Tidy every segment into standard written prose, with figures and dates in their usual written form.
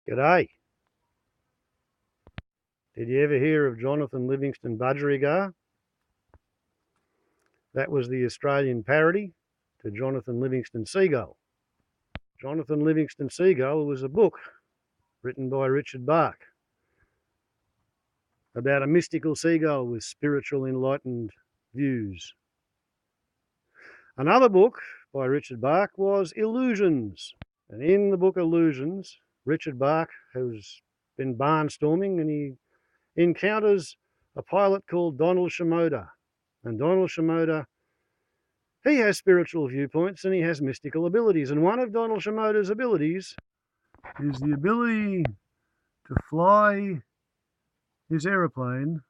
G'day. Did you ever hear of Jonathan Livingston Budgerigar? That was the Australian parody to Jonathan Livingston Seagull. Jonathan Livingston Seagull was a book written by Richard Bach about a mystical seagull with spiritual enlightened views. Another book by Richard Bach was Illusions. And in the book Illusions, Richard Bach has been barnstorming and he encounters a pilot called Donald Shimoda. And Donald Shimoda, he has spiritual viewpoints and he has mystical abilities. And one of Donald Shimoda's abilities is the ability to fly his aeroplane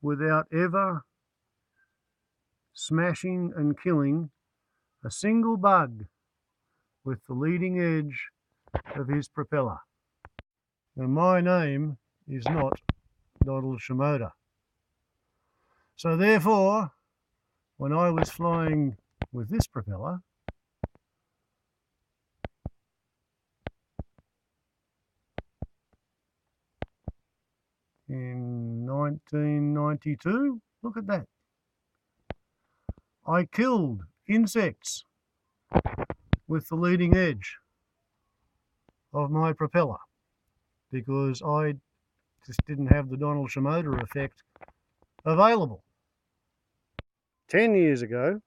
without ever smashing and killing a single bug with the leading edge of his propeller. Now, my name is not Donald Shimoda. So therefore, when I was flying with this propeller, in 1992, look at that, I killed insects with the leading edge of my propeller because I just didn't have the Donald Shimoda effect available. 10 years ago,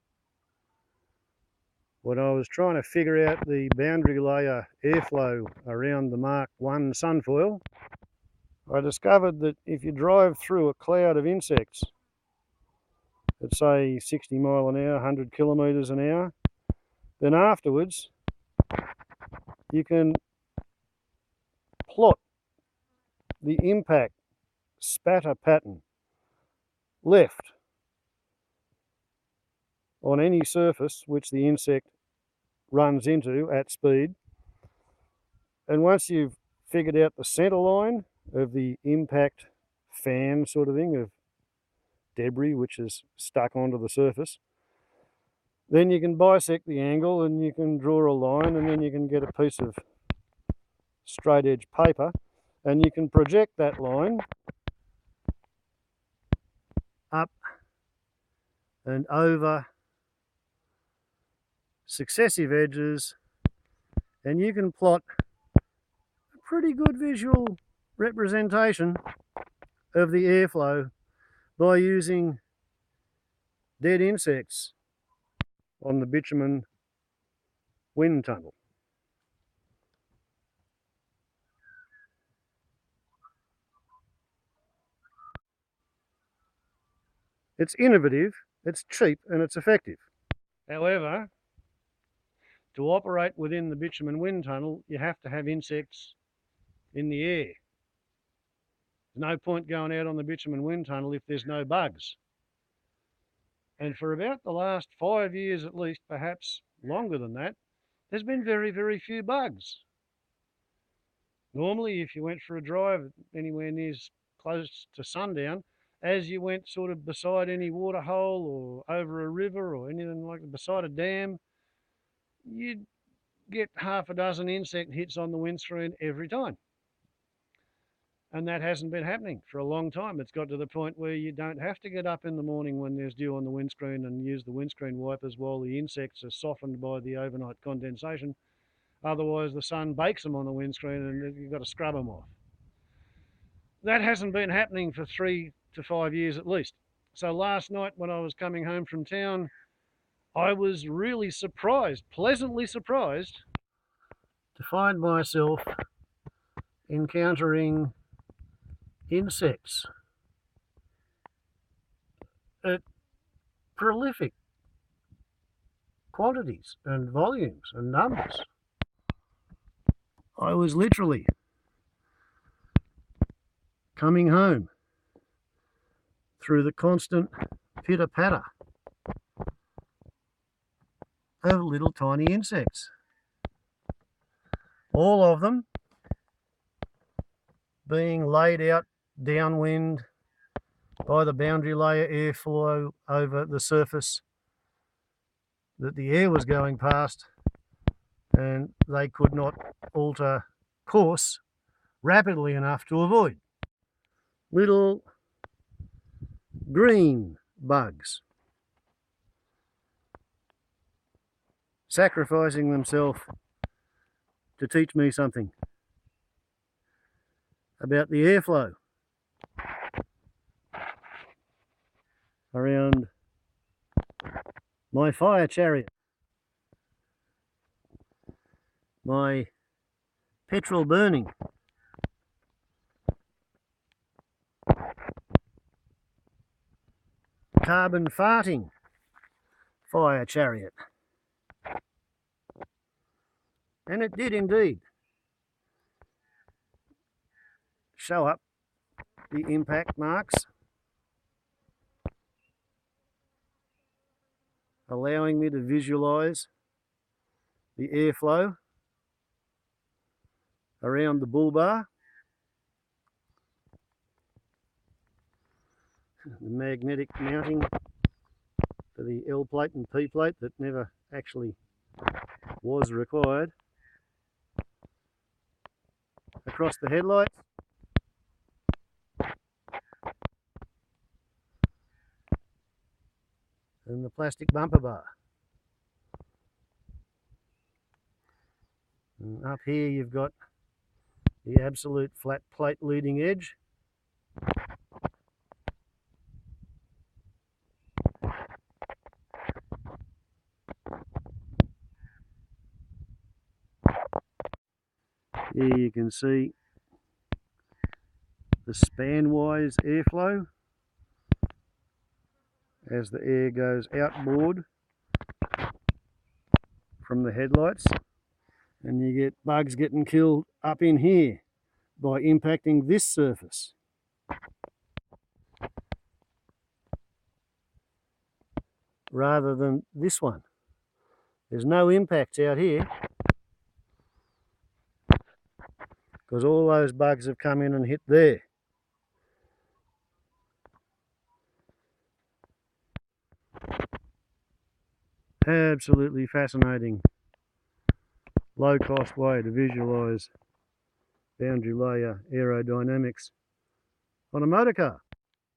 when I was trying to figure out the boundary layer airflow around the Mark 1 SunFoil, I discovered that if you drive through a cloud of insects at say 60 mile an hour, 100 kilometres an hour, then afterwards you can plot the impact spatter pattern left on any surface which the insect runs into at speed. And once you've figured out the centre line of the impact fan sort of thing of debris which is stuck onto the surface, then you can bisect the angle and you can draw a line, and then you can get a piece of straight edge paper and you can project that line up and over successive edges, and you can plot a pretty good visual representation of the airflow by using dead insects on the bitumen wind tunnel. It's innovative, it's cheap, and it's effective. However, to operate within the bitumen wind tunnel, you have to have insects in the air. There's no point going out on the bitumen wind tunnel if there's no bugs. And for about the last 5 years at least, perhaps longer than that, there's been very, very few bugs. Normally, if you went for a drive anywhere near close to sundown, as you went sort of beside any water hole or over a river or anything like that, beside a dam, you'd get half a dozen insect hits on the windscreen every time. And that hasn't been happening for a long time. It's got to the point where you don't have to get up in the morning when there's dew on the windscreen and use the windscreen wipers while the insects are softened by the overnight condensation. Otherwise, the sun bakes them on the windscreen and you've got to scrub them off. That hasn't been happening for 3 to 5 years at least. So last night when I was coming home from town, I was really surprised, pleasantly surprised, to find myself encountering insects at prolific quantities and volumes and numbers. I was literally coming home through the constant pitter-patter of little tiny insects, all of them being laid out downwind by the boundary layer airflow over the surface that the air was going past, and they could not alter course rapidly enough to avoid. Little green bugs sacrificing themselves to teach me something about the airflow around my fire chariot, my petrol burning carbon farting fire chariot. And it did indeed show up the impact marks, allowing me to visualize the airflow around the bull bar, the magnetic mounting for the L plate and P plate that never actually was required, across the headlights, and the plastic bumper bar. And up here you've got the absolute flat plate leading edge. Here you can see the span-wise airflow as the air goes outboard from the headlights, and you get bugs getting killed up in here by impacting this surface. Rather than this one. There's no impacts out here because all those bugs have come in and hit there. Absolutely fascinating, low cost way to visualise boundary layer aerodynamics on a motor car.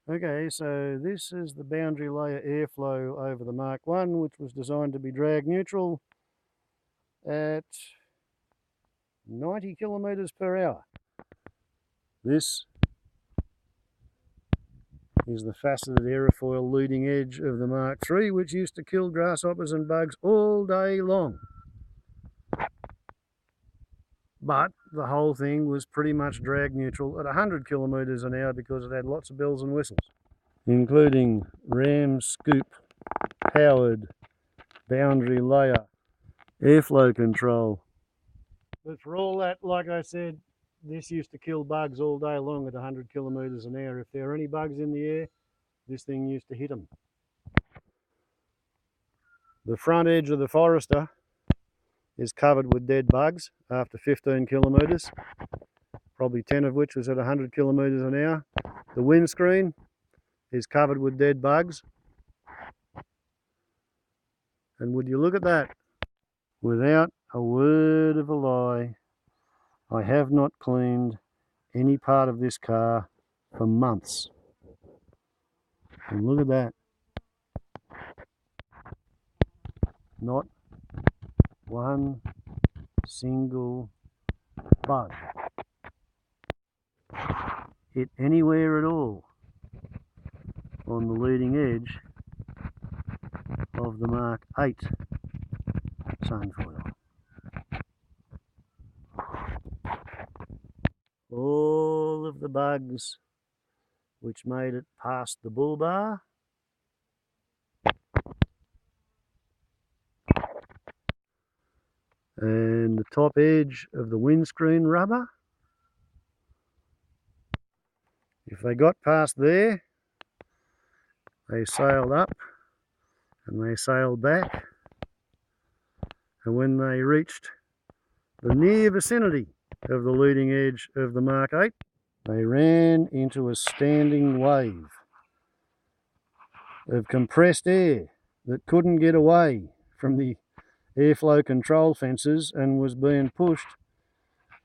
Okay, so this is the boundary layer airflow over the Mark 1, which was designed to be drag neutral at 90 kilometres per hour. This is the faceted aerofoil leading edge of the Mark III, which used to kill grasshoppers and bugs all day long. But the whole thing was pretty much drag neutral at 100 kilometres an hour because it had lots of bells and whistles, including ram scoop powered boundary layer airflow control. But for all that, like I said, this used to kill bugs all day long at 100 kilometres an hour. If there are any bugs in the air, this thing used to hit them. The front edge of the Forester is covered with dead bugs after 15 kilometres, probably 10 of which was at 100 kilometres an hour. The windscreen is covered with dead bugs. And would you look at that? Without a word of a lie, I have not cleaned any part of this car for months. And look at that. Not one single bug hit anywhere at all on the leading edge of the Mark 8 SunFoil. All of the bugs which made it past the bull bar and the top edge of the windscreen rubber, if they got past there, they sailed up and they sailed back, and when they reached the near vicinity of the leading edge of the Mark 8, they ran into a standing wave of compressed air that couldn't get away from the airflow control fences and was being pushed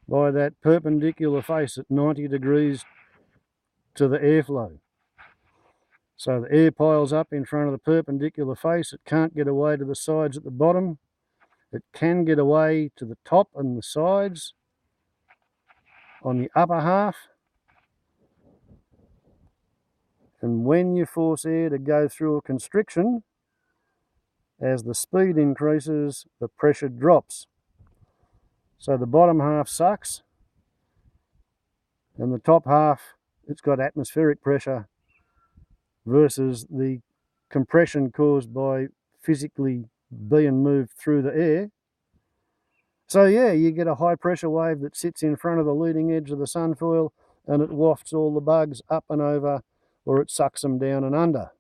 by that perpendicular face at 90 degrees to the airflow. So the air piles up in front of the perpendicular face. It can't get away to the sides at the bottom. It can get away to the top and the sides on the upper half. And when you force air to go through a constriction, as the speed increases, the pressure drops. So the bottom half sucks, and the top half, it's got atmospheric pressure versus the compression caused by physically being moved through the air. So yeah, you get a high pressure wave that sits in front of the leading edge of the SunFoil, and it wafts all the bugs up and over, or it sucks them down and under.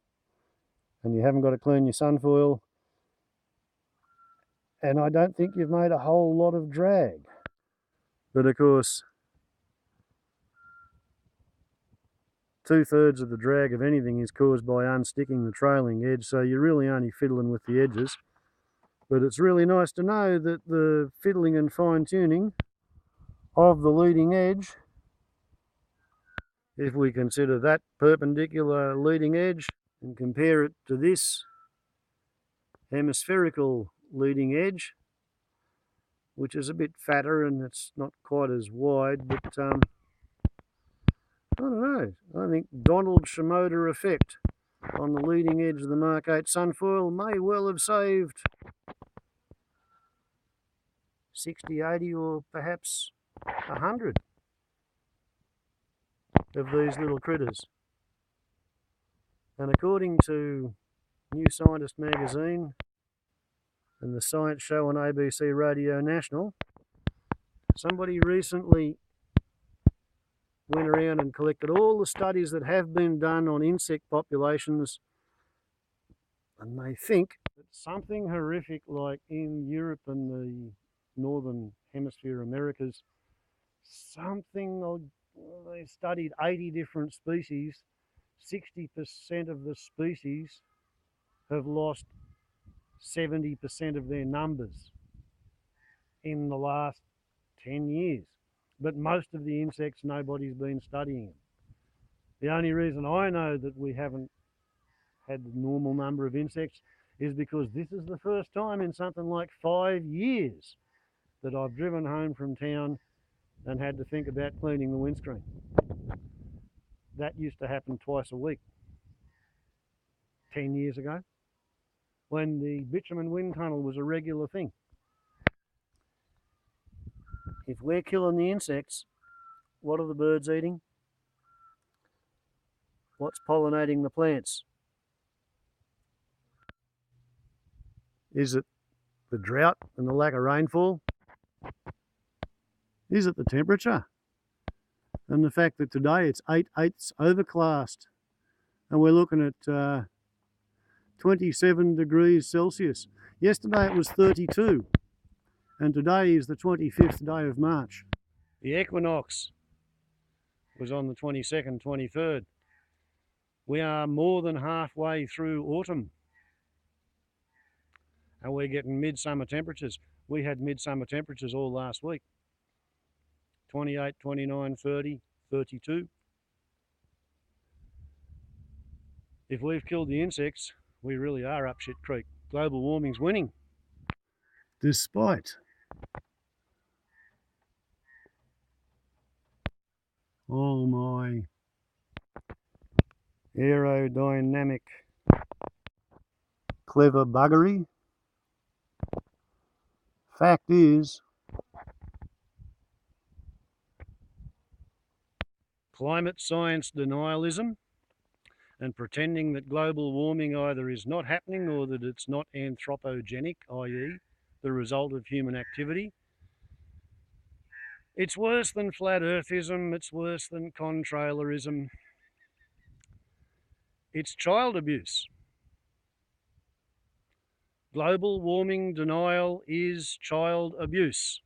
And you haven't got to clean your SunFoil, and I don't think you've made a whole lot of drag. But of course, 2/3 of the drag of anything is caused by unsticking the trailing edge, so you're really only fiddling with the edges. But it's really nice to know that the fiddling and fine-tuning of the leading edge, if we consider that perpendicular leading edge and compare it to this hemispherical leading edge, which is a bit fatter and it's not quite as wide, but I don't know, I think Donald Shimoda Effect on the leading edge of the Mk-8 SunFoil may well have saved 60, 80 or perhaps 100 of these little critters. And according to New Scientist magazine and the Science Show on ABC Radio National, somebody recently went around and collected all the studies that have been done on insect populations, and they think that something horrific like in Europe and the Northern Hemisphere Americas, they studied 80 different species, 60% of the species have lost 70% of their numbers in the last 10 years. But most of the insects, nobody's been studying them. The only reason I know that we haven't had the normal number of insects is because this is the first time in something like 5 years that I've driven home from town and had to think about cleaning the windscreen. That used to happen twice a week 10 years ago, when the bitumen wind tunnel was a regular thing. If we're killing the insects, what are the birds eating? What's pollinating the plants? Is it the drought and the lack of rainfall? Is it the temperature? And the fact that today it's 8/8 overcast and we're looking at 27 degrees Celsius. Yesterday it was 32 and today is the 25th day of March. The equinox was on the 22nd, 23rd. We are more than halfway through autumn and we're getting midsummer temperatures. We had midsummer temperatures all last week. 28, 29, 30, 32. If we've killed the insects, we really are up shit creek. Global warming's winning. Despite all my aerodynamic clever buggery, fact is, climate science denialism and pretending that global warming either is not happening or that it's not anthropogenic, i.e. the result of human activity. It's worse than flat earthism, it's worse than contrailerism. It's child abuse. Global warming denial is child abuse.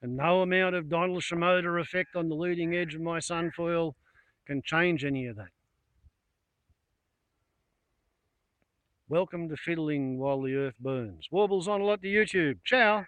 And no amount of Donald Shimoda effect on the leading edge of my SunFoil can change any of that. Welcome to fiddling while the earth burns. Warbles on a lot to YouTube. Ciao.